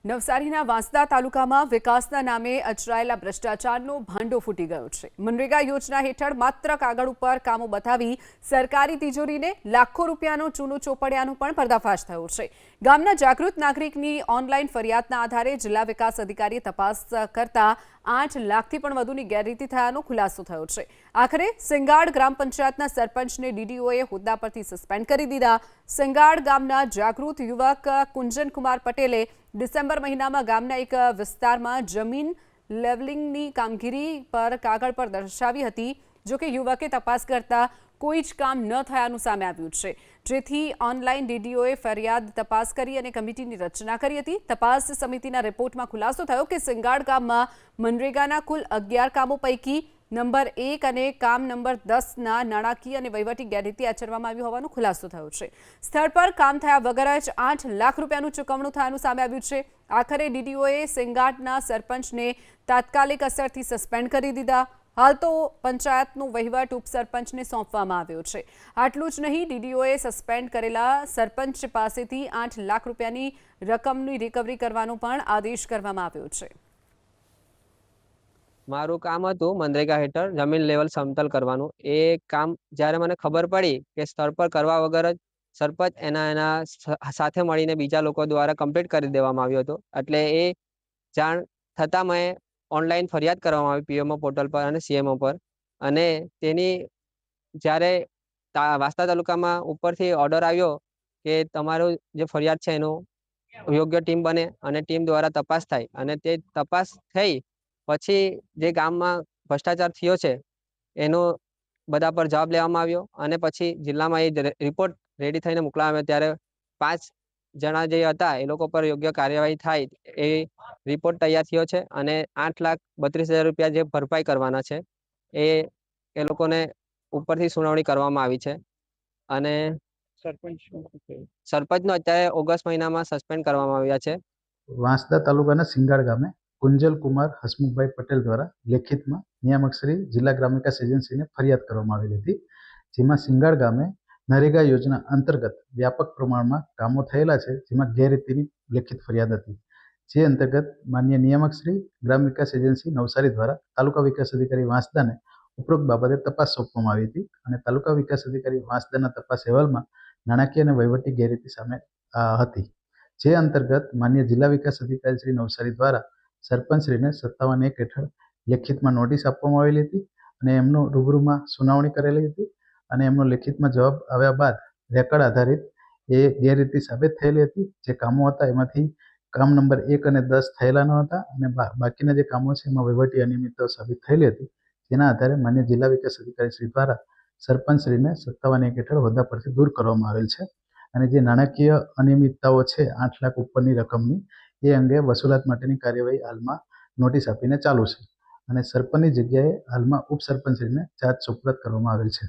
નવસારીના વાંસદા તાલુકામાં વિકાસના નામે અચરાયેલા ભ્રષ્ટાચારનો ભાંડો ફૂટી ગયો છે। મનરેગા યોજના હેઠળ માત્ર કાગળ ઉપર કામો બતાવી સરકારી તિજોરીને લાખો રૂપિયાનો ચૂનો ચોપડ્યાનો પણ પર્દાફાશ થયો છે। ગામના જાગૃત નાગરિકની ઓનલાઈન ફરિયાદના આધારે જિલ્લા વિકાસ અધિકારીએ તપાસ કરતા 8 લાખથી પણ વધુની ગેરરીતિ થયાનો ખુલાસો થયો છે। આખરે સિંગાડ ગ્રામ પંચાયતના સરપંચને ડીડીઓએ હોદ્દા પરથી સસ્પેન્ડ કરી દીધા। સિંગાડ ગામના જાગૃત યુવક કુંજન કુમાર પટેલે ડિસેમ્બર મહિનામાં ગામના એક વિસ્તારમાં જમીન લેવલિંગની કામગીરી પર કાગળ પર દર્શાવી હતી। જો કે યુવકે તપાસ કરતા કોઈ જ કામ ન થયાનું સામે આવ્યું છે, જેથી ઓનલાઈન ડીડીઓએ ફરિયાદ તપાસ કરી અને કમિટીની રચના કરી હતી। તપાસ સમિતિના રિપોર્ટમાં ખુલાસો થયો કે સિંગાડ ગામમાં મનરેગાના કુલ 11 કામો પૈકી નંબર 1 અને કામ નંબર 10ના નાણાકીય અને વહીવટી ગેરરીતિ આચરવામાં આવી હોવાનો ખુલાસો થયો છે। સ્થળ પર કામ થયા વગર જ 8 લાખ રૂપિયાનું ચૂકવણું થયાનું સામે આવ્યું છે। આખરે ડીડીઓએ સિંગાડના સરપંચને તાત્કાલિક અસરથી સસ્પેન્ડ કરી દીધા। હાલ તો પંચાયતનો વહીવટ ઉપસરપંચને સોંપવામાં આવ્યો છે। આટલું જ નહીં, ડીડીઓએ સસ્પેન્ડ કરેલા સરપંચ પાસેથી 8 લાખ રૂપિયાની રકમની રિકવરી કરવાનો પણ આદેશ કરવામાં આવ્યો છે। મારું કામ હતું મનરેગા હેઠળ જમીન લેવલ સમતલ કરવાનું। એ કામ જ્યારે મને ખબર પડી કે સ્થળ પર કરવા વગર જ સરપંચ એના સાથે મળીને બીજા લોકો દ્વારા કમ્પ્લીટ કરી દેવામાં આવ્યું હતું, એટલે એ જાણ થતાં મેં ઓનલાઈન ફરિયાદ કરવામાં આવી પીએમઓ પોર્ટલ પર અને સીએમઓ પર। અને તેની જ્યારે વાંસદા તાલુકામાં ઉપરથી ઓર્ડર આવ્યો કે તમારું જે ફરિયાદ છે એનું યોગ્ય ટીમ બને અને ટીમ દ્વારા તપાસ થાય, અને તે તપાસ થઈ પછી જે ગામમાં ભ્રષ્ટાચાર થયો છે એનો બધા પર જવાબ લેવામાં આવ્યો, અને પછી જિલ્લામાં એ રિપોર્ટ રેડી થઈને મોકલવામાં આવ્યો। ત્યારે 5 જણા જે હતા એ લોકો પર યોગ્ય કાર્યવાહી થાય એ રિપોર્ટ તૈયાર થયો છે, અને 8,32,000 રૂપિયા જે ભરપાઈ કરવાના છે એ લોકોને ઉપરથી સુનાવણી કરવામાં આવી છે। અને સરપંચનો અત્યારે ઓગસ્ટ મહિનામાં સસ્પેન્ડ કરવામાં આવ્યા છે। વાંસદા તાલુકાના સિંગાડ ગામે કુંજલ કુમાર હસમુખભાઈ પટેલ દ્વારા લેખિતમાં નિયામક શ્રી જિલ્લા ગ્રામ વિકાસ એજન્સીને ફરિયાદ કરવામાં આવેલી હતી, જેમાં સિંગાડ ગામે નરેગા યોજના અંતર્ગત વ્યાપક પ્રમાણમાં કામો થયેલા છે, જેમાં ગેરરીતિની લેખિત ફરિયાદ હતી। જે અંતર્ગત માન્ય નિયામક શ્રી ગ્રામ વિકાસ એજન્સી નવસારી દ્વારા તાલુકા વિકાસ અધિકારી વાંસદાને ઉપરોક્ત બાબતે તપાસ સોંપવામાં આવી હતી, અને તાલુકા વિકાસ અધિકારી વાંસદાના તપાસ અહેવાલમાં નાણાકીય અને વહીવટી ગેરરીતિ સામે હતી। જે અંતર્ગત માન્ય જિલ્લા વિકાસ અધિકારી શ્રી નવસારી દ્વારા સરપંચશ્રીને 57(1) હેઠળ લેખિતમાં નોટિસ આપવામાં આવેલી હતી, અને એમનો રૂબરૂમાં સુનાવણી કરેલી હતી, અને એમનો લેખિતમાં જવાબ આવ્યા બાદ રેકર્ડ આધારિત એ ગેરરીતિ સાબિત થયેલી હતી। જે કામો હતા એમાંથી કામ નંબર 1 અને 10 થયેલા ન હતા, અને બાકીના જે કામો છે એમાં વહીવટી અનિયમિતતાઓ સાબિત થયેલી હતી। જેના આધારે માન્ય જિલ્લા વિકાસ અધિકારી શ્રી દ્વારા સરપંચશ્રીને 57(1) હેઠળ હોદ્દા પરથી દૂર કરવામાં આવેલ છે, અને જે નાણાકીય અનિયમિતતાઓ છે 8 લાખ ઉપરની રકમની, એ અંગે વસૂલાત માટેની કાર્યવાહી હાલમાં નોટિસ આપીને ચાલુ છે, અને સરપંચની જગ્યાએ હાલમાં ઉપસરપંચશ્રીને ચાર્જ સુપ્રત કરવામાં આવેલ છે।